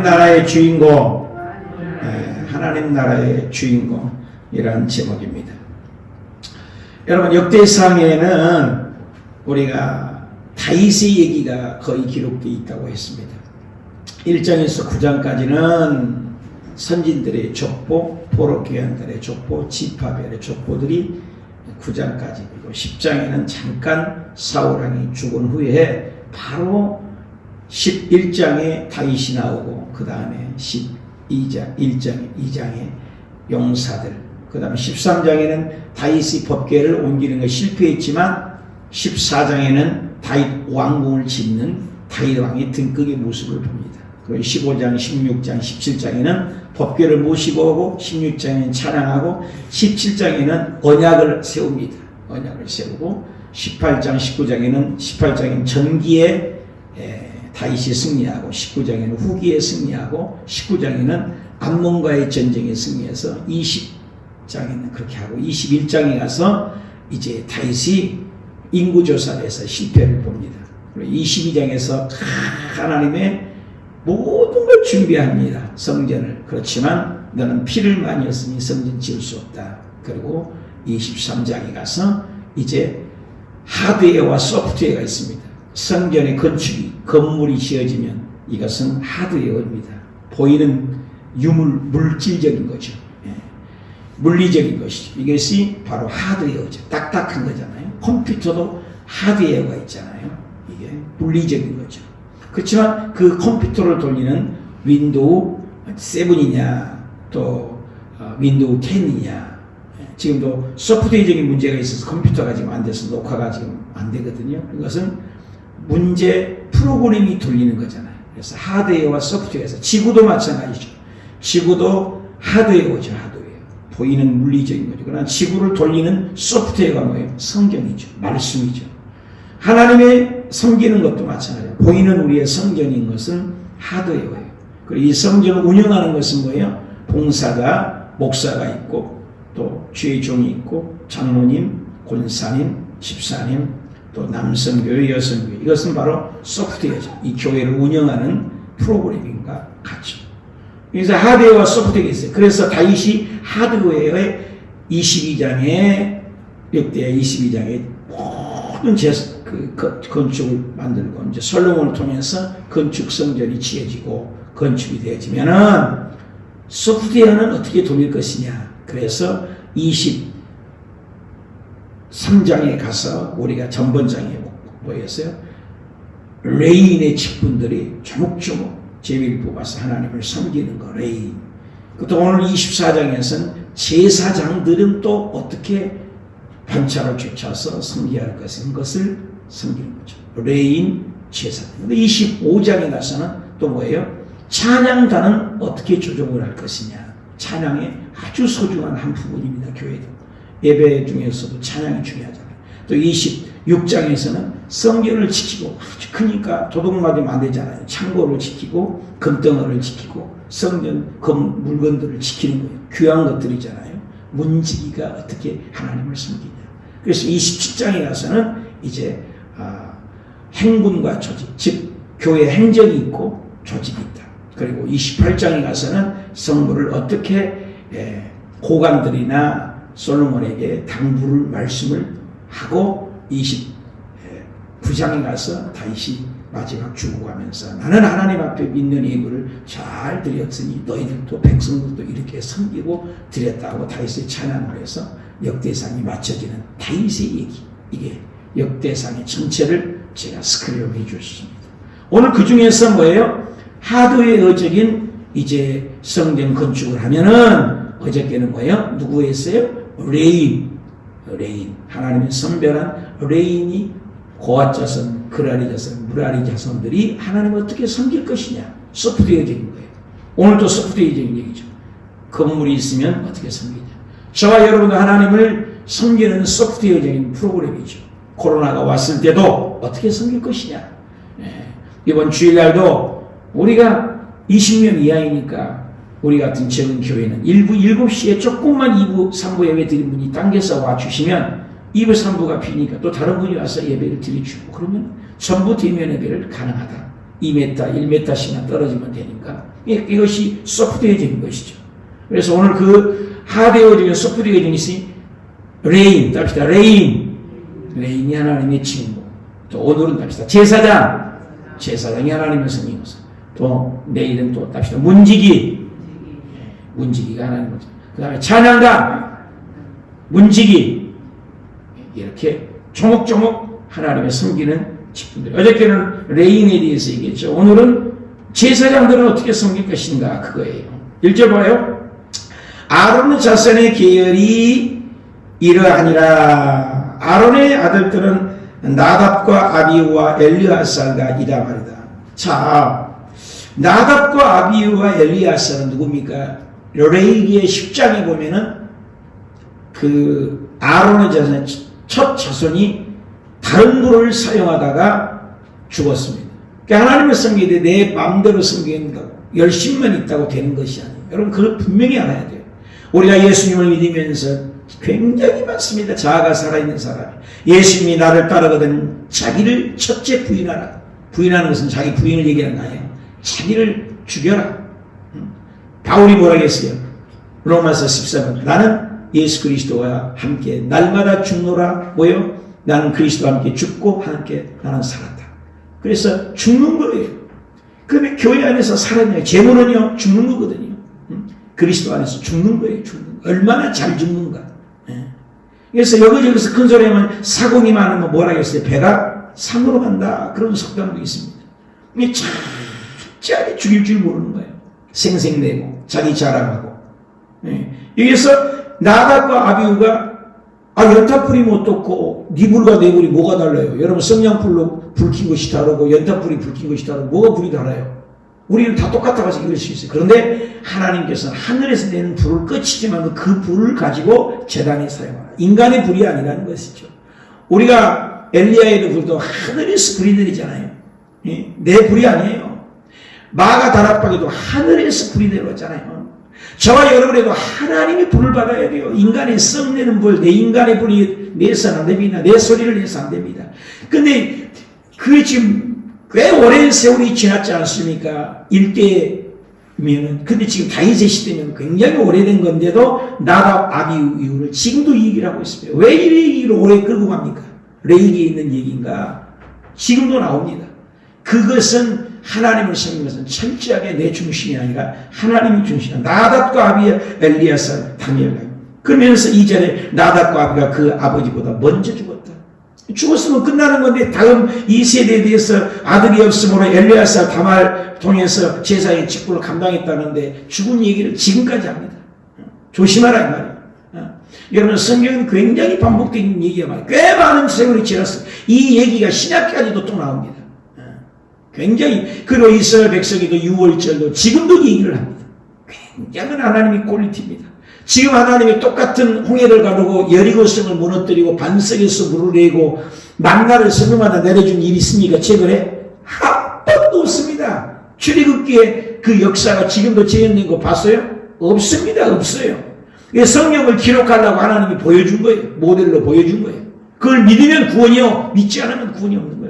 나라의 주인공, 하나님 나라의 주인공이라는 제목입니다. 여러분, 역대상에는 우리가 다윗의 얘기가 거의 기록되어 있다고 했습니다. 1장에서 9장까지는 선진들의 족보, 포로귀환들의 족보, 지파별의 족보들이 9장까지, 그리고 10장에는 잠깐 사울왕이 죽은 후에 바로 11장에 다윗이 나오고, 그 다음에 2장에 용사들, 그 다음에 13장에는 다윗이 법궤를 옮기는 것이 실패했지만 14장에는 다윗 왕궁을 짓는 다윗 왕의 등극의 모습을 봅니다. 그리고 15장, 16장, 17장에는 법궤를 모시고 오고, 16장에는 찬양하고, 17장에는 언약을 세웁니다. 언약을 세우고, 18장에는 전기에 다윗이 승리하고, 19장에는 후기에 승리하고, 19장에는 암몬과의 전쟁에 승리해서 20장에는 그렇게 하고, 21장에 가서 이제 다윗이 인구조사를 해서 실패를 봅니다. 그리고 22장에서 하나님의 모든 걸 준비합니다. 성전을. 그렇지만 너는 피를 많이 했으니 성전 지을 수 없다. 그리고 23장에 가서 이제 하드웨어와 소프트웨어가 있습니다. 성전의 건축이, 건물이 지어지면 이것은 하드웨어입니다. 보이는 물질적인 거죠. 물리적인 것이죠. 이것이 바로 하드웨어죠. 딱딱한 거잖아요. 컴퓨터도 하드웨어가 있잖아요. 이게 물리적인 거죠. 그렇지만 그 컴퓨터를 돌리는 윈도우 7이냐 또 윈도우 10이냐, 지금도 소프트웨어적인 문제가 있어서 컴퓨터가 지금 안 돼서 녹화가 지금 안 되거든요. 이것은 문제 프로그램이 돌리는 거잖아요. 그래서 하드웨어와 소프트웨어에서, 지구도 마찬가지죠. 지구도 하드웨어죠. 하드웨어. 보이는 물리적인 거죠. 그러나 지구를 돌리는 소프트웨어가 뭐예요? 성경이죠. 말씀이죠. 하나님의 섬기는 것도 마찬가지예요. 보이는 우리의 성전인 것은 하드웨어예요. 그리고 이 성전을 운영하는 것은 뭐예요? 봉사가, 목사가 있고, 또 주의 종이 있고, 장로님, 권사님, 집사님, 또 남성교회, 여성교회. 이것은 바로 소프트웨어죠. 이 교회를 운영하는 프로그래밍과 같죠. 그래서 하드웨어와 소프트웨어가 있어요. 그래서 다윗이 하드웨어의 22장에, 역대 22장에 모든 건축을 만들고, 이제 솔로몬을 통해서 건축 성전이 지어지고 건축이 되어지면은 소프트웨어는 어떻게 돌릴 것이냐. 그래서 23장에 가서 우리가 전번장에 뭐였어요? 레인의 직분들이 조목조목 제비를 뽑아서 하나님을 섬기는 거, 레인. 또 오늘 24장에서는 제사장들은 또 어떻게 반차를 쫓아서 섬겨야 할 것을 섬기는 거죠. 레인, 제사장. 근데 25장에 가서는 또 뭐예요? 찬양단은 어떻게 조정을 할 것이냐. 찬양의 아주 소중한 한 부분입니다. 교회도. 예배 중에서도 찬양이 중요하잖아요. 또 26장에서는 성전을 지키고, 아주 크니까 도둑 맞으면 안 되잖아요. 창고를 지키고, 금덩어리를 지키고, 성전 물건들을 지키는 거예요. 귀한 것들이잖아요. 문지기가 어떻게 하나님을 섬기냐. 그래서 27장에 가서는 이제 행군과 조직, 즉 교회 행정이 있고 조직이 있다. 그리고 28장에 가서는 성물을 어떻게 고관들이나 솔로몬에게 당부를 말씀을 하고, 29장에 가서 다윗이 마지막 죽어가면서 나는 하나님 앞에 믿는 예물을 잘 드렸으니 너희들도 백성들도 이렇게 섬기고 드렸다고 다윗의 찬양을 해서 역대상이 맞춰지는 다윗의 얘기, 이게 역대상의 전체를 제가 스크립을 해주셨습니다. 오늘 그 중에서 뭐예요? 하드웨어적인 이제 성전 건축을 하면은 어저께는 뭐예요? 누구 했어요? 레인. 하나님의 선별한 레인이 고아 자손, 그라리 자손, 무라리 자손들이 하나님을 어떻게 섬길 것이냐. 소프트웨어적인 거예요. 오늘도 소프트웨어적인 얘기죠. 건물이 있으면 어떻게 섬기냐. 저와 여러분도 하나님을 섬기는 소프트웨어적인 프로그램이죠. 코로나가 왔을 때도 어떻게 섬길 것이냐. 이번 주일날도 우리가 20명 이하이니까 우리 같은 적은 교회는 7시에 조금만 2부, 3부 예배 드린 분이 당겨서 와주시면 2부, 3부가 비니까 또 다른 분이 와서 예배를 드려주고, 그러면 전부 대면 예배를 가능하다. 2m, 1m씩만 떨어지면 되니까 이것이 소프트웨어적인 것이죠. 그래서 오늘 그 하드웨어적인 소프트웨어적인 것이 레인, 답시다. 레인이 하나님의 친구. 또 오늘은 답시다. 제사장이 하나님의 성령이면서. 또 내일은 또 답시다. 문지기가 하나님의 성령. 그 다음에 찬양가, 문지기. 이렇게 조목조목 하나님의 섬기는 직분들. 어저께는 레인에 대해서 얘기했죠. 오늘은 제사장들은 어떻게 섬길 것인가 그거예요. 1절 봐요. 아론의 자손의 계열이 이러하니라. 아론의 아들들은 나답과 아비후와 엘리아살가 이라 말이다. 자, 나답과 아비후와 엘리아살은 누굽니까? 레위기의 10장에 보면은 그 아론의 자손 첫 자손이 다른 불을 사용하다가 죽었습니다. 그러니까 하나님을 섬기되 내 마음대로 섬긴다고 열심만 있다고 되는 것이 아니에요. 여러분 그걸 분명히 알아야 돼요. 우리가 예수님을 믿으면서 굉장히 많습니다. 자아가 살아있는 사람이. 예수님이 나를 따르거든 자기를 첫째 부인하라. 부인하는 것은 자기 부인을 얘기하는 거 아니에요. 자기를 죽여라. 바울이 뭐라고 했어요? 로마서 14번 나는 예수 그리스도와 함께 날마다 죽노라. 뭐요? 나는 그리스도와 함께 죽고 함께 나는 살았다. 그래서 죽는 거예요. 그러면 교회 안에서 살았냐? 재물은요 죽는 거거든요. 그리스도 안에서 죽는 거예요. 죽는 거. 얼마나 잘 죽는가. 그래서 여기저기서 큰 소리 하면 사공이 많으면 뭐라 했어요? 배가 산으로 간다. 그런 속담도 있습니다. 이게 진짜 죽일 줄 모르는 거예요. 생색내고 자기 자랑하고. 여기서 나답과 아비후가 연탄불이 못 떴고 네 불과 내 불이 뭐가 달라요? 여러분 성냥불로 불 킨 것이 다르고 연탄불이 불 킨 것이 다르고 뭐가 불이 달라요? 우리는 다 똑같아가지고 이럴 수 있어요. 그런데 하나님께서는 하늘에서 내는 불을 꺼치지만 그 불을 가지고 제단에 사용하라. 인간의 불이 아니라는 것이죠. 우리가 엘리야의 불도 하늘에서 불이 내리잖아요. 내 불이 아니에요. 마가 다락방에도 하늘에서 불이 내려왔잖아요. 저와 여러분에도 하나님의 불을 받아야 돼요. 인간의 썩내는 불, 내 인간의 불이 내서는 안 됩니다. 내 소리를 내서 안 됩니다. 근데 그게 지금 꽤 오랜 세월이 지났지 않습니까? 일대면은. 근데 지금 다윗의 시대면 굉장히 오래된 건데도 나답 아비후 이후를 지금도 이 얘기를 하고 있습니다. 왜 이 얘기를 오래 끌고 갑니까? 레위기에 있는 얘기인가? 지금도 나옵니다. 그것은 하나님을 섬기는 것은 철저하게 내 중심이 아니라 하나님이 중심이다. 나답과 아비의 엘리야살 다니엘가. 그러면서 이전에 나답과 아비가 그 아버지보다 먼저 죽었다. 죽었으면 끝나는 건데 다음 이 세대에 대해서 아들이 없으므로 엘리야살 다말 통해서 제사의 직분을 감당했다는데 죽은 얘기를 지금까지 합니다. 조심하라 이 말이에요. 여러분 성경은 굉장히 반복된 얘기가 많아요. 꽤 많은 세월이 지났어요. 이 얘기가 신약까지도 또 나옵니다. 굉장히 그리고 이스라엘 백성에도 6월절도 지금도 얘기를 합니다. 굉장한 하나님의 퀄리티입니다. 지금 하나님이 똑같은 홍해를 가르고 여리고성을 무너뜨리고 반석에서 물을 내고 만나를 성경마다 내려준 일이 있습니까? 최근에 한 번도 없습니다. 출애굽기에 그 역사가 지금도 재현된 거 봤어요? 없습니다. 없어요. 성경을 기록하려고 하나님이 보여준 거예요. 모델로 보여준 거예요. 그걸 믿으면 구원이요, 믿지 않으면 구원이 없는 거예요.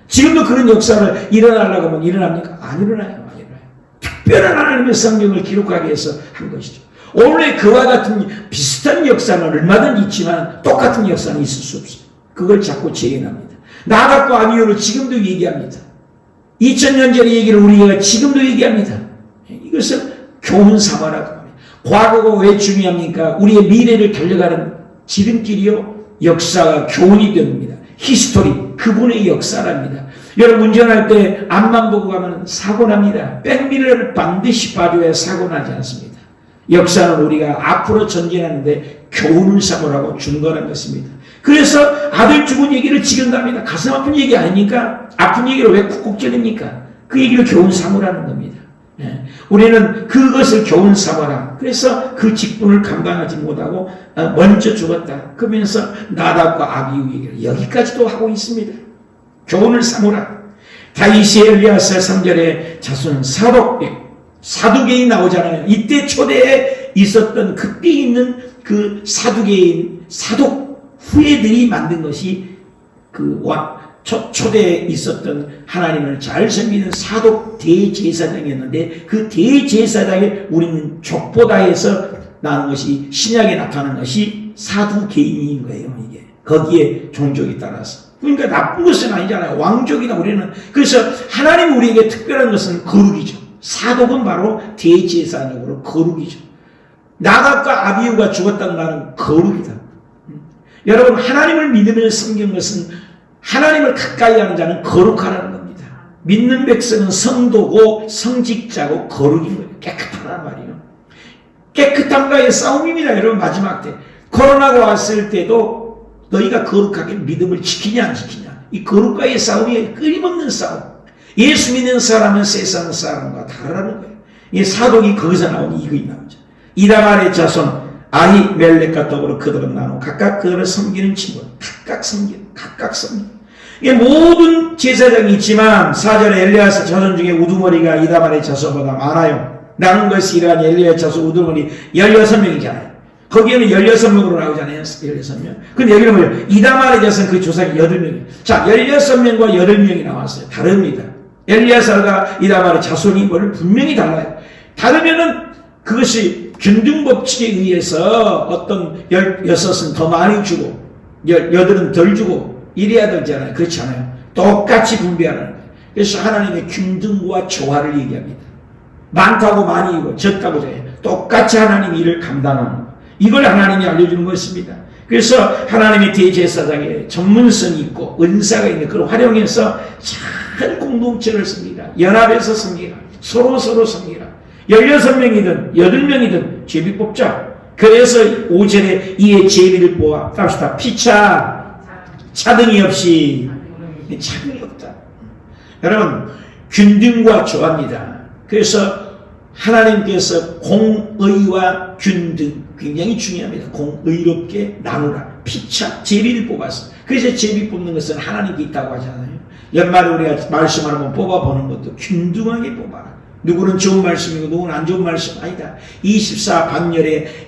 지금도 그런 역사를 일어나려고 하면 일어납니까? 안 일어나요. 안 일어나요. 특별한 하나님의 성경을 기록하기 위해서 한 것이죠. 원래 그와 같은 비슷한 역사는 얼마든지 있지만 똑같은 역사는 있을 수 없어요. 그걸 자꾸 재현합니다. 나답과 아비후를 지금도 얘기합니다. 2000년 전의 얘기를 우리가 지금도 얘기합니다. 이것은 교훈 삼아라고 합니다. 과거가 왜 중요합니까? 우리의 미래를 달려가는 지름길이요, 역사가 교훈이 됩니다. 히스토리, 그분의 역사랍니다. 여러분 운전할 때 앞만 보고 가면 사고 납니다. 백미러를 반드시 봐줘야 사고 나지 않습니다. 역사는 우리가 앞으로 전진하는데 교훈을 삼으라고 준 거란 것입니다. 그래서 아들 죽은 얘기를 지금 합니다. 가슴 아픈 얘기 아닙니까? 아픈 얘기를 왜 쿡쿡 찌릅니까? 그 얘기를 교훈 삼으라는 겁니다. 우리는 그것을 교훈 삼아라. 그래서 그 직분을 감당하지 못하고 먼저 죽었다. 그러면서 나답과 아비후 얘기를 여기까지도 하고 있습니다. 교훈을 삼으라. 다윗이 엘리야살 3절에 자손 사두개인 나오잖아요. 이때 초대에 있었던 극비 있는 그 사두개인 사독 후예들이 만든 것이 그 초대에 있었던 하나님을 잘 섬기는 사독 대제사장이었는데 그 대제사장이 우리는 족보다에서 나는 것이 신약에 나타난 것이 사두개인인 거예요. 이게 거기에 종족에 따라서. 그러니까 나쁜 것은 아니잖아요. 왕족이나 우리는. 그래서 하나님 우리에게 특별한 것은 거룩이죠. 사독은 바로 대제사장으로 거룩이죠. 나답과 아비후가 죽었다는 말은 거룩이다. 여러분 하나님을 믿으며 섬기는 것은 하나님을 가까이 하는 자는 거룩하라는 겁니다. 믿는 백성은 성도고 성직자고 거룩인 거예요. 깨끗하란 말이에요. 깨끗함과의 싸움입니다. 여러분 마지막 때 코로나가 왔을 때도 너희가 거룩하게 믿음을 지키냐 안 지키냐 이 거룩과의 싸움이 끊임없는 싸움. 예수 믿는 사람은 세상 사람과 다르다는 거예요. 이 사독이 거기서 나온 이거이 나오죠. 이다말의 자손 아히멜렉과 더불어 그들은 나누어 각각 그들을 섬기는 친구 각각 섬기는 이게 모든 제사장이 있지만 4절에 엘리야사 자손 중에 우두머리가 이다말의 자손보다 많아요. 나눈 것이 이러한 엘리야의 자손 우두머리 16명이잖아요. 거기에는 16명으로 나오잖아요. 16명. 근데 여기는 뭐예요? 이다말의 자손 그 조상이 8명이에요. 자, 16명과 8명이 나왔어요. 다릅니다. 엘리야사가 이다말의 자손이 뭐를 분명히 달라요. 다르면은 그것이 균등법칙에 의해서 어떤 16은 더 많이 주고 8은 덜 주고 이래야 되잖아요. 그렇지 않아요. 똑같이 분배하는 거예요. 그래서 하나님의 균등과 조화를 얘기합니다. 많다고 많이 이고 적다고 적어요. 똑같이 하나님이 이를 감당하는 거예요. 이걸 하나님이 알려주는 것입니다. 그래서 하나님의 대제사장에 전문성이 있고 은사가 있는 그걸 활용해서 잘 공동체를 섬기라. 연합해서 섬기라. 서로 섬기라. 16명이든 8명이든 제비 뽑자. 그래서 5절에 이에 제비를 뽑아 답시다. 피차 차등이 없이 차등이 없다. 여러분 균등과 조화입니다. 그래서 하나님께서 공의와 균등 굉장히 중요합니다. 공의롭게 나누라. 피차 제비를 뽑았어. 그래서 제비 뽑는 것은 하나님께 있다고 하잖아요. 연말에 우리가 말씀을 한번 뽑아보는 것도 균등하게 뽑아라. 누구는 좋은 말씀이고 누구는 안 좋은 말씀 아니다. 24 반열에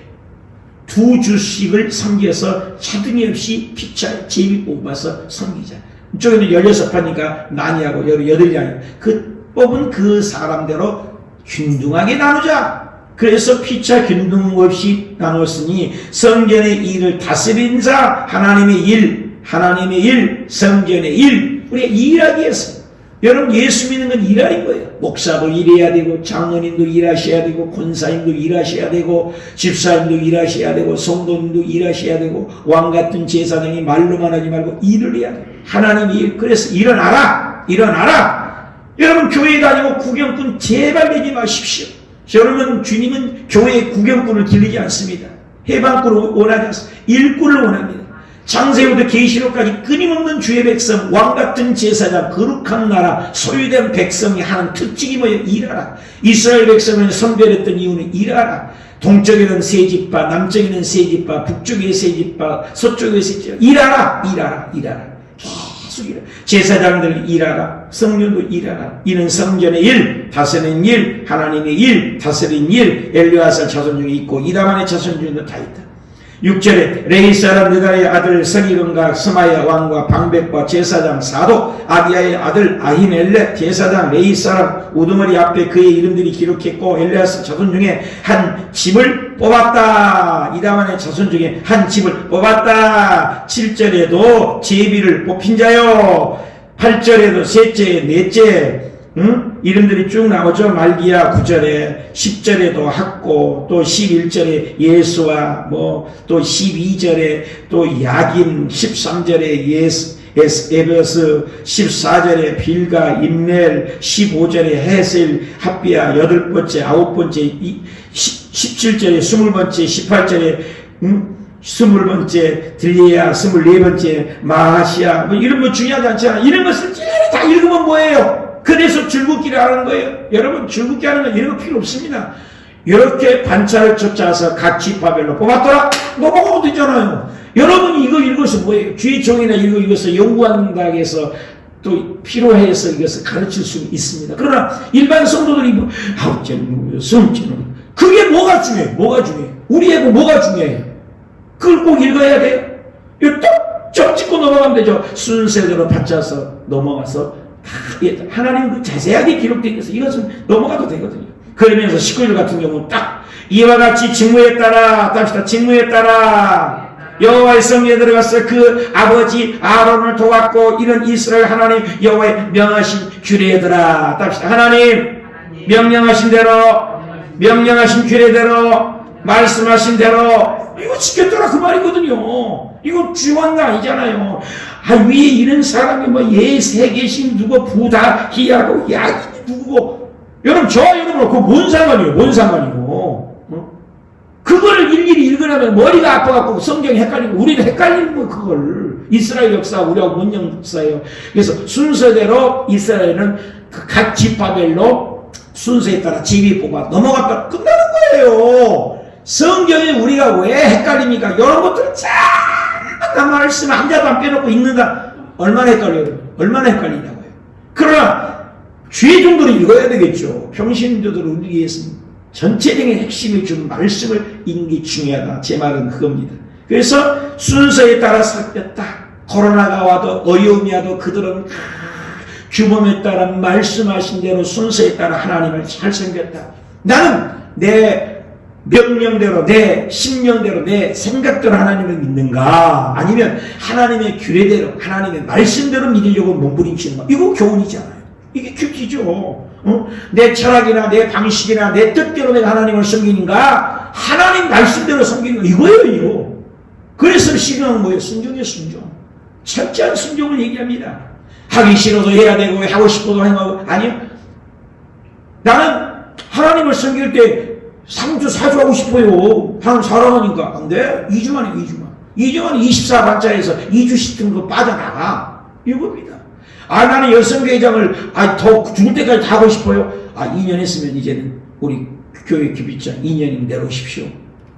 2주씩을 섬겨서 차등이 없이 피차 제비 뽑아서 섬기자. 이쪽에는 16파니까 많이 하고 8량이 그 뽑은 그 사람대로 균등하게 나누자. 그래서 피차 균등 없이 나누었으니 성전의 일을 다스린 자 하나님의 일 성전의 일 우리가 일하기 위해서. 여러분 예수 믿는 건 일하는 거예요. 목사도 일해야 되고 장로님도 일하셔야 되고 권사님도 일하셔야 되고 집사님도 일하셔야 되고 성도님도 일하셔야 되고 왕같은 제사장이 말로만 하지 말고 일을 해야 돼요. 하나님이 일. 그래서 일어나라. 여러분 교회 다니고 구경꾼 제발 되지 마십시오. 여러분 주님은 교회에 구경꾼을 길리지 않습니다. 해방꾼을 원하지 않습니다. 일꾼을 원합니다. 창세부터 계시록까지 끊임없는 주의 백성, 왕같은 제사장, 거룩한 나라, 소유된 백성이 하는 특징이 뭐예요? 일하라. 이스라엘 백성을 선별했던 이유는 일하라. 동쪽에는 세 집파, 남쪽에는 세 집파, 북쪽에 세 집파, 서쪽에 세 집파. 일하라. 계속 일하라. 제사장들 일하라. 성령도 일하라. 이는 성전의 일, 다스리는 일, 하나님의 일, 다스리는 일, 엘리야사 자손 중에 있고 이다만의 자손 중에도 다 있다. 6절에 레위 사람 느다의 아들 서기금과 스마야 왕과 방백과 제사장 사독 아비야의 아들 아히멜렉 제사장 레위 사람 우두머리 앞에 그의 이름들이 기록했고 엘리야스 자손 중에 한 집을 뽑았다. 이다만의 자손 중에 한 집을 뽑았다. 7절에도 제비를 뽑힌 자요. 8절에도 셋째 넷째 이름들이 쭉 나오죠. 말기야 9절에 10절에도 학고 또 11절에 예수와 또 12절에 또 야김 13절에 에베스 14절에 빌가 임넬 15절에 헤셀 핫비야 8번째 9번째 17절에 20번째 18절에 20번째 들리야 24번째 마하시아 이런 거 중요하지 않잖아. 이런 것을 다 읽으면 뭐예요? 그래서 줄긋기를 하는 거예요. 여러분 줄긋기 하는 건 이런 거 필요 없습니다. 이렇게 반차를 쫓아서 각 지파별로 뽑았더라 넘어가면 되잖아요. 여러분이 이거 읽어서 뭐예요? 주의 종이나 이거 읽어서 연구한다고 해서 또 필요해서 이것을 가르칠 수 있습니다. 그러나 일반 성도들이 하우째는 성째는 그게 뭐가 중요해? 우리에게 뭐가 중요해요? 그걸 꼭 읽어야 돼요. 이거 딱 쭉 찍고 넘어가면 되죠. 순서대로 받쳐서 넘어가서 다 하나님 자세하게 기록되어 있어서 이것은 넘어가도 되거든요. 그러면서 19절 같은 경우는 딱 이와 같이 직무에 따라 답시다. 직무에 따라 여호와의 성전에 들어가서 그 아버지 아론을 도왔고 이런 이스라엘 하나님 여호와의 명하신 규례더라. 답시다. 하나님 명령하신 규례대로 말씀하신 대로 이거 지켰더라 그 말이거든요. 이거 주관가 아니잖아요. 위에 이런 사람이 예세계신 누구 부다히하고 야긴이 누구고 여러분 저와 여러분 그거 뭔 상관이에요. 뭔 상관이고 그걸 일일이 읽으려면 머리가 아파갖고 성경이 헷갈리고 우리는 헷갈리는 거 그걸 이스라엘 역사 우리가 문명 역사예요. 그래서 순서대로 이스라엘은 각 지파별로 순서에 따라 지위 뽑아 넘어갔다 끝나는 거예요. 성경에 우리가 왜 헷갈립니까? 이런 것들을 쫙 말씀 한 자도 안 빼놓고 읽는다. 얼마나 헷갈려요? 얼마나 헷갈리냐고요. 그러나 죄 정도로 읽어야 되겠죠. 평신도들을 우리 위해서 전체적인 핵심을 준 말씀을 읽는 게 중요하다. 제 말은 그겁니다. 그래서 순서에 따라 살폈다. 코로나가 와도 어려움이 와도 그들은 규범에 따라 말씀하신 대로 순서에 따라 하나님을 잘 섬겼다. 나는 내 명령대로 내 심령대로 내 생각대로 하나님을 믿는가 아니면 하나님의 규례대로 하나님의 말씀대로 믿으려고 몸부림치는가. 이거 교훈이잖아요. 이게 큐티죠. 내 철학이나 내 방식이나 내 뜻대로 내가 하나님을 섬기는가 하나님 말씀대로 섬기는 거 이거예요. 이거. 그래서 신앙은 뭐예요? 순종이에요. 순종. 철저한 순종을 얘기합니다. 하기 싫어도 해야 되고 하고 싶어도 행하고 아니요. 나는 하나님을 섬길 때 3주 4주 하고 싶어요. 하나님 사랑하니까 안 돼. 2주 만에 24반짜리에서 2주 시팅도 빠져나가. 이겁니다. 나는 열성교회장을 더 죽을 때까지 다 하고 싶어요. 2년 했으면 이제는 우리 교회 기비장 2년이면 내놓으십시오.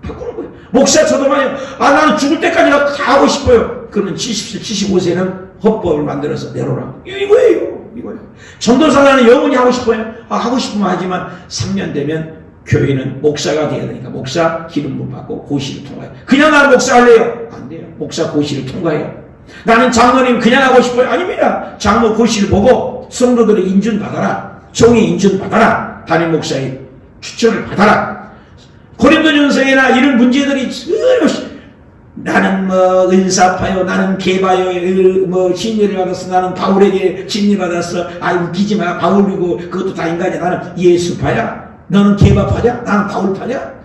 바꾸는 거예요. 목사 저도 말이요. 나는 죽을 때까지 다 하고 싶어요. 그러면 70세, 75세는 헌법을 만들어서 내놓으라. 이거예요. 전도사 나는 영원히 하고 싶어요. 하고 싶으면 하지만 3년 되면 교회는 목사가 돼야 되니까 목사 기름부 받고 고시를 통과해요. 그냥 나는 목사 할래요? 안 돼요. 목사 고시를 통과해요. 나는 장로님 그냥 하고 싶어요? 아닙니다. 장로 고시를 보고 성도들의 인준 받아라. 종의 인준 받아라. 담임 목사의 추천을 받아라. 고린도전서에나 이런 문제들이 나는 은사파요, 나는 개바요, 진리를 받았어, 나는 바울에게 진리 받았어. 웃기지 마. 바울이고 그것도 다 인간이야. 나는 예수파야. 너는 개바파냐? 나는 바울파냐?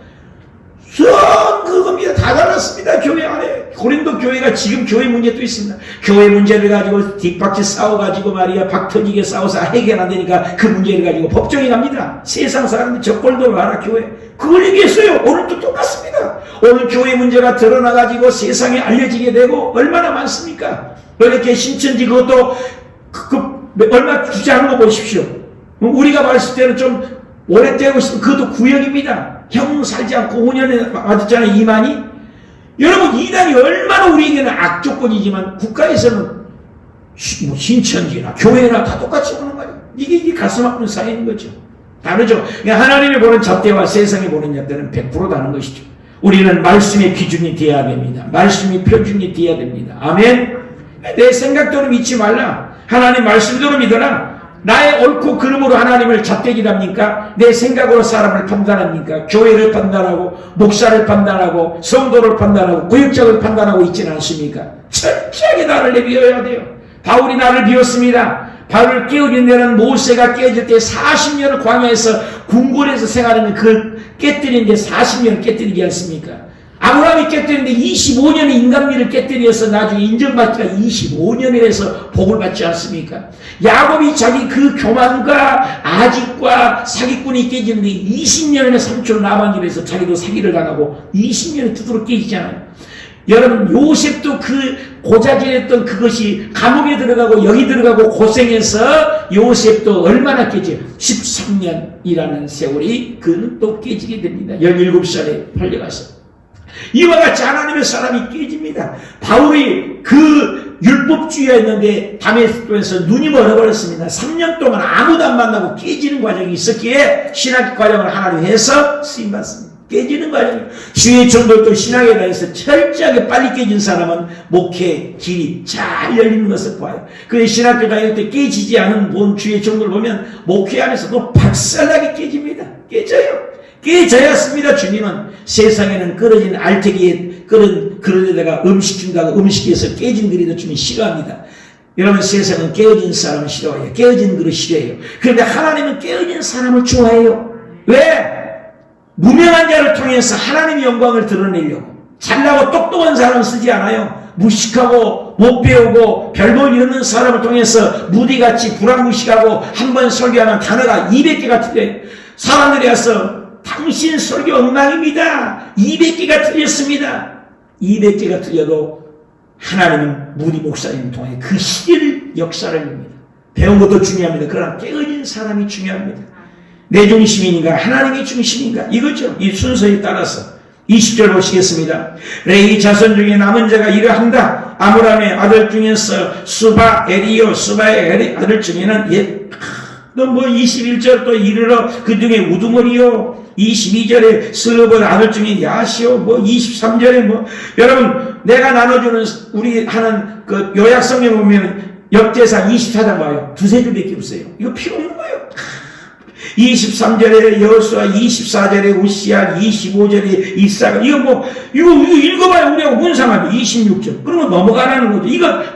그겁니다. 다 달랐습니다. 교회 안에. 고린도 교회가 지금 교회 문제도 있습니다. 교회 문제를 가지고 뒷박질 싸워가지고 말이야 박 터지게 싸워서 해결 안 되니까 그 문제를 가지고 법정에 갑니다. 세상 사람들 적골도 알아 교회. 그걸 얘기했어요. 오늘도 똑같습니다. 오늘 교회 문제가 드러나가지고 세상에 알려지게 되고 얼마나 많습니까? 이렇게 신천지 그것도 얼마 주장한 거 보십시오. 우리가 봤을 때는 좀 오래 떼고 있으면 그것도 구역입니다. 형 살지 않고 5년에 맞았잖아요. 이만희. 여러분 이단이 얼마나 우리에게는 악조건이지만 국가에서는 신천지나 교회나 다 똑같이 보는 거예요. 이게 가슴 아픈 사이인 거죠. 다르죠. 하나님이 보는 잣대와 세상이 보는 잣대는 100% 다른 것이죠. 우리는 말씀의 기준이 되어야 됩니다. 말씀이 표준이 되어야 됩니다. 아멘. 내 생각대로 믿지 말라. 하나님 말씀대로 믿어라. 나의 옳고 그름으로 하나님을 잣대기랍니까? 내 생각으로 사람을 판단합니까? 교회를 판단하고 목사를 판단하고 성도를 판단하고 구역장을 판단하고 있지는 않습니까? 철저하게 나를 내비워야 돼요. 바울이 나를 비웠습니다. 바울을 깨우린 데는 모세가 깨질 때 40년을 광야에서 궁궐에서 생활하는 그 깨뜨리는데 40년을 깨뜨리지 않습니까? 아브라함이 깨뜨리는데 25년의 인간미를 깨뜨려서 나중에 인정받기가 25년이라서 복을 받지 않습니까? 야곱이 자기 그 교만과 아집과 사기꾼이 깨지는데 20년의 상처로 나방길에서 자기도 사기를 당하고 20년을 두드러 깨지잖아요. 여러분 요셉도 그 고자질했던 그것이 감옥에 들어가고 여기 들어가고 고생해서 요셉도 얼마나 깨져요? 13년이라는 세월이 그는 또 깨지게 됩니다. 17살에 팔려가서. 이와 같이 하나님의 사람이 깨집니다. 바울이 그 율법주의였는데 다메섹도에서 눈이 멀어버렸습니다. 3년 동안 아무도 안 만나고 깨지는 과정이 있었기에 신학 과정을 하나님 해서 쓰임받습니다. 깨지는 거 아니에요. 주의 종들도 신학에 대해서 철저하게 빨리 깨진 사람은 목회 길이 잘 열리는 것을 봐요. 그런데 신학교 다닐 때 깨지지 않은 주의 종들 보면 목회 안에서도 박살나게 깨집니다. 깨져야습니다. 주님은 세상에는 끓어진 알태기에 그런 데다가 음식 준다고 음식에서 깨진 그릇도 주님 싫어합니다. 여러분, 세상은 깨어진 사람을 싫어해요. 깨어진 그릇 싫어해요. 그런데 하나님은 깨어진 사람을 좋아해요. 왜? 무명한 자를 통해서 하나님의 영광을 드러내려고. 잘나고 똑똑한 사람을 쓰지 않아요. 무식하고 못 배우고 별볼 일 없는 사람을 통해서 무디같이 불안무식하고 한 번 설교하면 단어가 200개가 틀려요. 사람들이 와서 당신 설교 엉망입니다. 200개가 틀렸습니다. 200개가 틀려도 하나님은 무디 목사님 통해 그 시대를 역사를 합니다. 배운 것도 중요합니다. 그러나 깨어진 사람이 중요합니다. 내 중심인가 하나님의 중심인가 이거죠. 이 순서에 따라서 20절 보시겠습니다. 레위 자손 중에 남은 자가 이러한다. 아므람의 아들 중에서 수바의 아들 중에는 뭐 21절 또 이르러 그 중에 우두머리요. 22절에 슬로벌 아들 중에 야시오. 뭐 23절에 뭐 여러분 내가 나눠주는 우리 하는 그 요약성경 보면 역대상 24장 봐요. 두세 줄밖에 없어요. 이거 필요 없는 거예요. 23절에 여호수아, 24절에 우시야, 25절에 이사가 이거 읽어봐요. 우리하고 뭔 상관이에요. 26절. 그러면 넘어가라는 거죠. 이거 다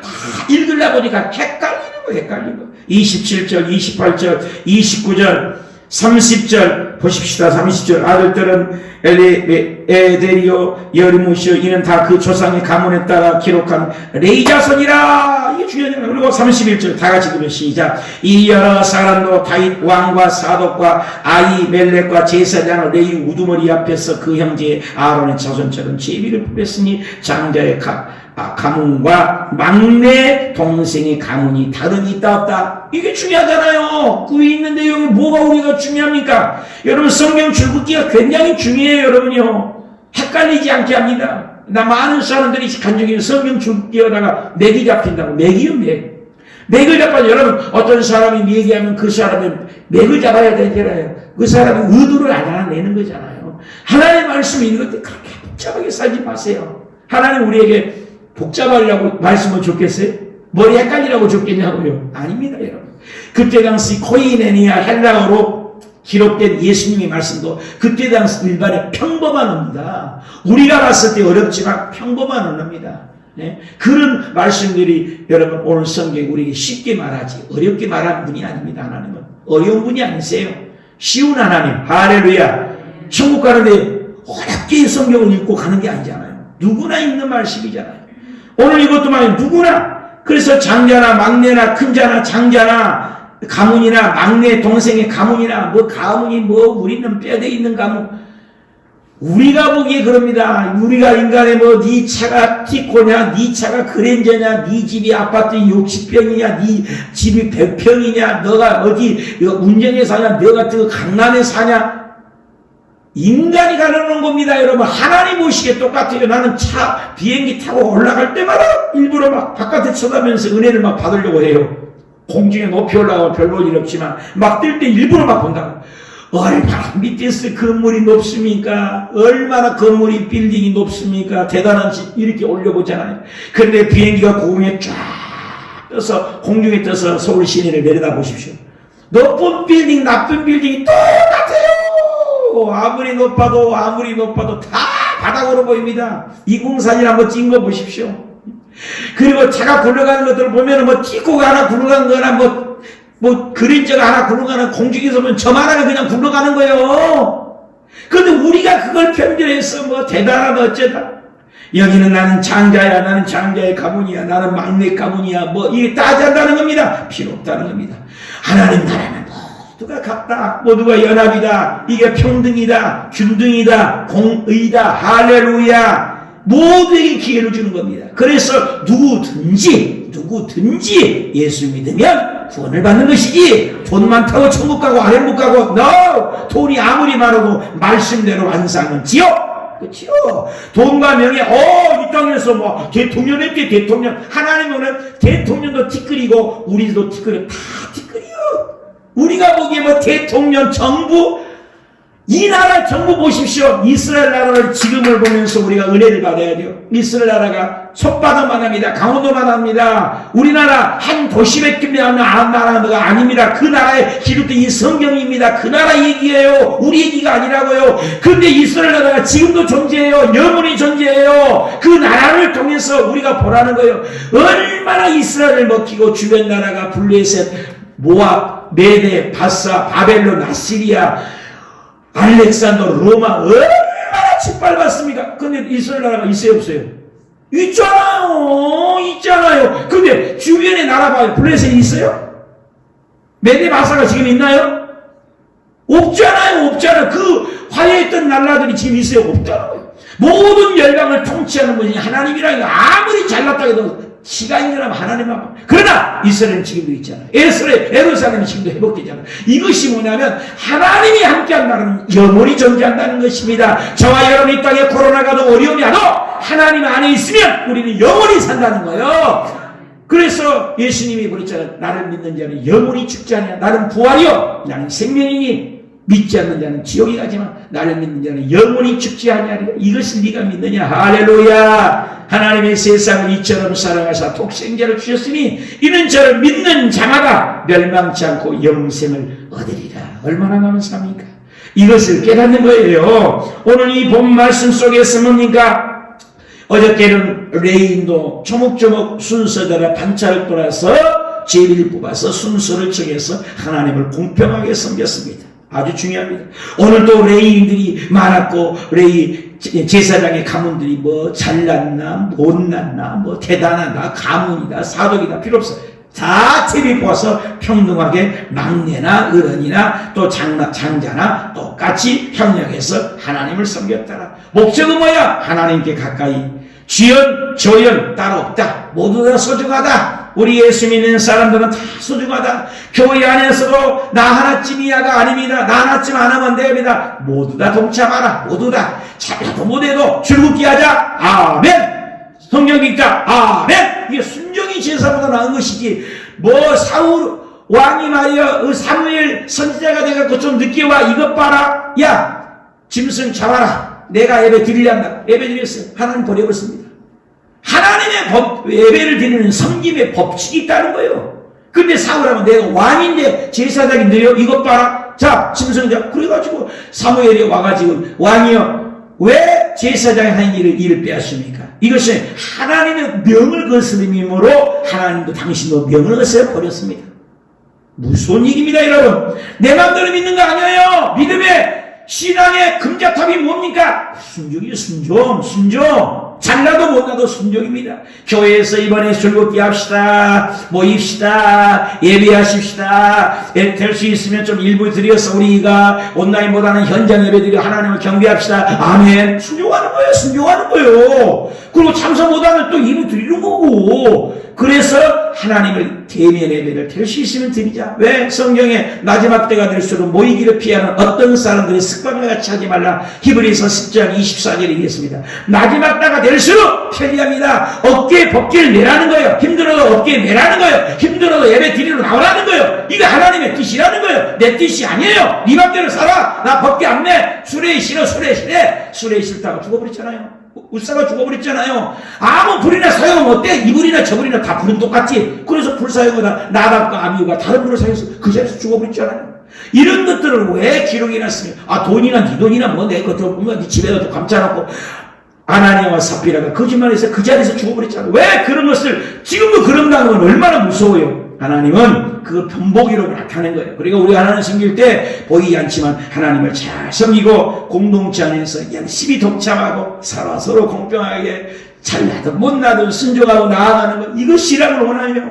읽으려 보니까 헷갈리는 거. 27절, 28절, 29절, 30절 보십시다. 30절 아들들은 에데리오, 여리무시오 이는 다 그 조상의 가문에 따라 기록한 레위 자손이라. 이게 중요하잖아요. 그리고 31절 다 같이 읽으면 시작. 이 여러 사람도 다윗 왕과 사독과 아히멜렉과 제사장 레위 우두머리 앞에서 그 형제 아론의 자손처럼 제비를 뽑았으니 장자의 가문과 막내 동생의 가문이 다름이 있다 없다. 이게 중요하잖아요. 그 위에 있는데 여기 뭐가 우리가 중요합니까? 여러분 성경 줄긋기가 굉장히 중요해요. 여러분요. 헷갈리지 않게 합니다. 나 많은 사람들이 간증이 성경 줄긋기에다가 맥이 잡힌다고. 맥이요 맥. 맥을 잡아요. 여러분 어떤 사람이 얘기하면 그 사람은 맥을 잡아야 되잖아요. 그 사람이 의도를 알아내는 거잖아요. 하나님의 말씀이 있는 것도 그렇게 복잡하게 살지 마세요. 하나님 우리에게 복잡하려고 말씀을 줬겠어요? 머리 헷갈리라고 줬겠냐고요? 아닙니다, 여러분. 그때 당시 코이네니아 헬라어로 기록된 예수님의 말씀도 그때 당시 일반의 평범한 언어입니다. 우리가 봤을 때 어렵지만 평범한 언어입니다. 네? 그런 말씀들이 여러분 오늘 성경 우리에게 쉽게 말하지 어렵게 말하는 분이 아닙니다. 하나님은 어려운 분이 아니세요. 쉬운 하나님. 할렐루야. 천국 가는데 어렵게 성경을 읽고 가는 게 아니잖아요. 누구나 읽는 말씀이잖아요. 오늘 이것도 말이에요. 누구나. 그래서 장자나 막내나 큰자나 장자나 가문이나 막내 동생의 가문이나 뭐 가문이 뭐 우리는 뼈대 있는 가문. 우리가 보기에 그럽니다. 우리가 인간의 뭐 네 차가 티코냐, 네 차가 그랜저냐, 네 집이 아파트 60평이냐, 네 집이 100평이냐, 너가 어디 운전에 사냐, 너가 강남에 사냐. 인간이 가르는 겁니다, 여러분. 하나님 보시기에 똑같아요. 나는 비행기 타고 올라갈 때마다 일부러 막 바깥에 쳐다보면서 은혜를 막 받으려고 해요. 공중에 높이 올라가면 별 볼 일 없지만 막 뛸 때 일부러 막 본다고. 얼마나 밑에서 건물이 높습니까? 얼마나 건물이 빌딩이 높습니까? 대단한 집 이렇게 올려보잖아요. 그런데 비행기가 고공에 쫙 떠서 공중에 떠서 서울 시내를 내려다 보십시오. 높은 빌딩, 나쁜 빌딩이 똑같아요. 아무리 높아도 다 바닥으로 보입니다. 이공사진 한번 찍은 거 보십시오. 그리고 차가 굴러가는 것들을 보면 뭐 티코가 하나 굴러가는 거나 뭐 그린저가 하나 굴러가는 공중에서 보면 저만하게 그냥 굴러가는 거예요. 그런데 우리가 그걸 편견해서 뭐 대단하다 어쩌다. 여기는 나는 장자야, 나는 장자의 가문이야, 나는 막내 가문이야, 뭐 이게 따지한다는 겁니다. 필요 없다는 겁니다. 하나님 나라는 모두가 같다, 모두가 연합이다, 이게 평등이다, 균등이다, 공의다, 할렐루야. 모두에게 기회를 주는 겁니다. 그래서 누구든지 예수 믿으면 구원을 받는 것이지, 돈 많다고 천국 가고 하늘 못 가고, no! 돈이 아무리 많아도 말씀대로 완상은 지옥. 그치요? 돈과 명예, 이 땅에서 뭐 대통령 했대, 대통령. 하나님은 대통령도 티끌이고 우리도 티끌이 다 티끌이요. 우리가 보기에 뭐 대통령, 정부, 이 나라 정부 보십시오. 이스라엘 나라를 지금을 보면서 우리가 은혜를 받아야 돼요. 이스라엘 나라가 손바닥만 합니다. 강원도만 합니다. 우리나라 한 도시밖에 없는 나라가 아닙니다. 그 나라에 기록된 이 성경입니다. 그 나라 얘기예요. 우리 얘기가 아니라고요. 그런데 이스라엘 나라가 지금도 존재해요. 영원히 존재해요. 그 나라를 통해서 우리가 보라는 거예요. 얼마나 이스라엘을 먹히고 주변 나라가 블레셋, 모압, 메데, 바사, 바벨론, 아시리아, 알렉산더, 로마 얼마나 짓밟았습니까? 근데 이스라엘 나라가 있어요, 없어요? 있잖아요. 근데 주변에 나라 봐요. 블레셋이 있어요? 메데, 바사가 지금 있나요? 없잖아요. 그 화해했던 나라들이 지금 있어요? 없잖아요. 모든 열방을 통치하는 분이 하나님이라는 거 아무리 잘났다 해도 시간이 지나면 하나님만. 그러나 이스라엘은 지금도 있잖아요. 예루살렘이 지금도 회복되잖아요. 이것이 뭐냐면 하나님이 함께한 나라는 영원히 존재한다는 것입니다. 저와 여러분 이 땅에 코로나가 도 어려움이 와도 하나님 안에 있으면 우리는 영원히 산다는 거예요. 그래서 예수님이 그랬잖아요. 나를 믿는 자는 영원히 죽지 않냐. 나는 부활이요 나는 생명이니 믿지 않는 자는 지옥에 가지만 나를 믿는 자는 영원히 죽지 않냐리라. 이것을 네가 믿느냐. 할렐루야. 하나님의 세상을 이처럼 사랑하사 독생자를 주셨으니 이는 저를 믿는 자마다 멸망치 않고 영생을 얻으리라. 얼마나 감사합니까? 이것을 깨닫는 거예요. 오늘 이 본 말씀 속에서 뭡니까? 어저께는 레인도 조목조목 순서대로 반차를 돌아서 제비를 뽑아서 순서를 정해서 하나님을 공평하게 섬겼습니다. 아주 중요합니다. 오늘도 레이인들이 많았고 레이 제사장의 가문들이 뭐 잘났나 못났나 뭐 대단하다 가문이다 사독이다 필요 없어. 다 제비 뽑아서 평등하게 막내나 어른이나 또 장자나 똑같이 협력해서 하나님을 섬겼더라. 목적은 뭐야? 하나님께 가까이. 주연 저연 따로 없다. 모두 다 소중하다. 우리 예수 믿는 사람들은 다 소중하다. 교회 안에서도 나 하나쯤이야가 아닙니다. 나 하나쯤 안 하면 됩니다. 모두 다 동참하라. 모두 다 잘해도 못해도 줄긋기 하자. 아멘. 성경 읽자. 아멘. 이게 순종이 제사보다 나은 것이지. 뭐 사울 왕이 말이야 사무엘 선지자가 돼갖고 좀 늦게 와. 이것 봐라. 야 짐승 잡아라. 내가 예배 드리란다. 예배 드렸어요. 하나님 버려버렸습니다. 하나님의 예배를 드리는 섬김의 법칙이 있다는 거예요. 근데 사울하면 내가 왕인데 제사장인데요. 이것 봐라. 자 짐승 잡. 그래가지고 사무엘이 와가지고 왕이여 왜 제사장이 하는 일을 빼앗습니까? 이것은 하나님의 명을 거스름이므로 하나님도 당신도 명을 거스려 버렸습니다. 무서운 얘기입니다 여러분. 내 마음대로 믿는 거 아니에요. 믿음의 신앙의 금자탑이 뭡니까? 순종이요. 순종. 잘나도 못나도 순종입니다. 교회에서 이번에 줄긋기 합시다. 모입시다. 예배하십시다. 될 수 있으면 좀 일부 드려서 우리가 온라인보다는 현장 예배 드려 하나님을 경배합시다. 아멘. 순종하는 거예요. 그리고 참석 못하면 또 일부 드리는 거고. 그래서 하나님을 대면 예배를 될 수 있으면 드리자. 왜? 성경에 마지막 때가 될수록 모이기를 피하는 어떤 사람들의 습관과 같이 하지 말라. 히브리서 10장 24절에 얘기했습니다. 마지막 때가 될수록 편리합니다. 어깨에 법기를 내라는 거예요. 힘들어도 어깨에 내라는 거예요. 힘들어도 예배 드리러 나오라는 거예요. 이거 하나님의 뜻이라는 거예요. 내 뜻이 아니에요. 네 맘대로 살아. 나 법기 안 내. 술에 싫어. 술에 싫다고 죽어버렸잖아요. 울사가 죽어버렸잖아요. 아무 불이나 사용은 어때? 이불이나 저불이나 다 불은 똑같지. 그래서 불사용하다 나답과 아미우가 다른 불을 사용해서 그 자리에서 죽어버렸잖아요. 이런 것들을 왜 기록이 났습니까? 돈이나 네 돈이나 뭐 내 것도 보면 네 집에다 감춰놓고 아나니아와 삽비라가 거짓말해서 그 자리에서 죽어버렸잖아요. 왜 그런 것을 지금도 그런다는 건 얼마나 무서워요. 하나님은 그 편보기로 나타낸 거예요. 그러니까 우리 하나님 섬길 때 보이지 않지만 하나님을 잘 섬기고 공동체 안에서 열심히 동참하고 서로 공평하게 잘나든 못나든 순종하고 나아가는 것, 이것이 신앙을 원하며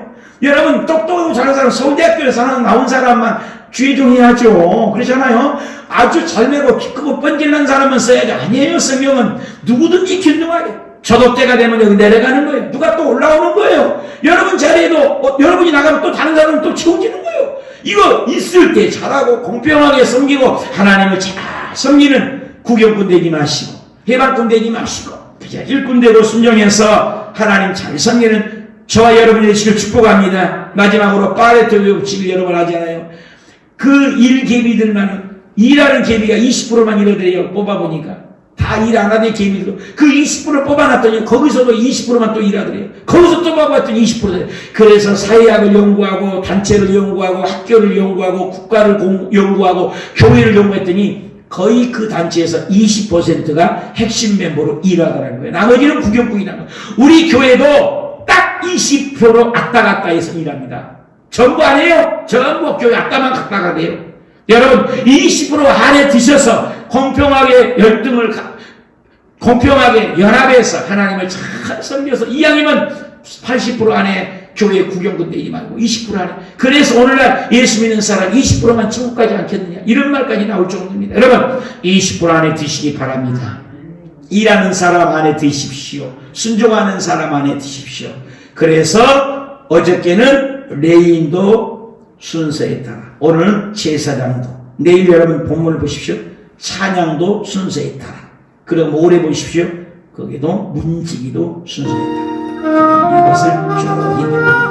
여러분 똑똑하고 잘하는 사람 서울대학교에서 나온 사람만 주의종해야죠. 그렇잖아요. 아주 잘 매고 키 크고 뻔질난 사람은 써야지. 아니에요. 성경은 누구든지 균등하게 저도 때가 되면 여기 내려가는 거예요. 누가 또 올라오는 거예요. 여러분 자리에도 여러분이 나가면 또 다른 사람은 또 채워지는 거예요. 이거 있을 때 잘하고 공평하게 섬기고 하나님을 잘 섬기는 구경꾼 되지 마시고 해방꾼 되지 마시고 그냥 일꾼 되고 순종해서 하나님 잘 섬기는 저와 여러분이 되시길 축복합니다. 마지막으로 파레토 법칙을 여러 번 하잖아요. 그 일개비들만은 일하는 개미가 20%만 일하더래요. 뽑아보니까. 다 일 안 하는 개미들. 그 20%를 뽑아놨더니 거기서도 20%만 또 일하더래요. 거기서 또 뽑아봤더니 20%. 그래서 사회학을 연구하고 단체를 연구하고 학교를 연구하고 국가를 연구하고 교회를 연구했더니 거의 그 단체에서 20%가 핵심 멤버로 일하더라는 거예요. 나머지는 구경꾼이라는 거예요. 우리 교회도 딱 20% 왔다 갔다 해서 일합니다. 전부 안 해요. 전부 교회 왔다만 갔다 가대요. 여러분 20% 안에 드셔서 공평하게 열등을 공평하게 연합해서 하나님을 잘 섬겨서 이왕이면 80% 안에 교회 구경꾼 되지 말고 20% 안에. 그래서 오늘날 예수 믿는 사람 20%만 천국 가지 않겠느냐 이런 말까지 나올 정도입니다. 여러분 20% 안에 드시기 바랍니다. 일하는 사람 안에 드십시오. 순종하는 사람 안에 드십시오. 그래서 어저께는 레인도 순서에 따라, 오늘은 제사장도, 내일 여러분 본문을 보십시오. 찬양도 순서에 따라, 그럼 모레 보십시오. 거기도 문지기도 순서에 따라 이것을 쭉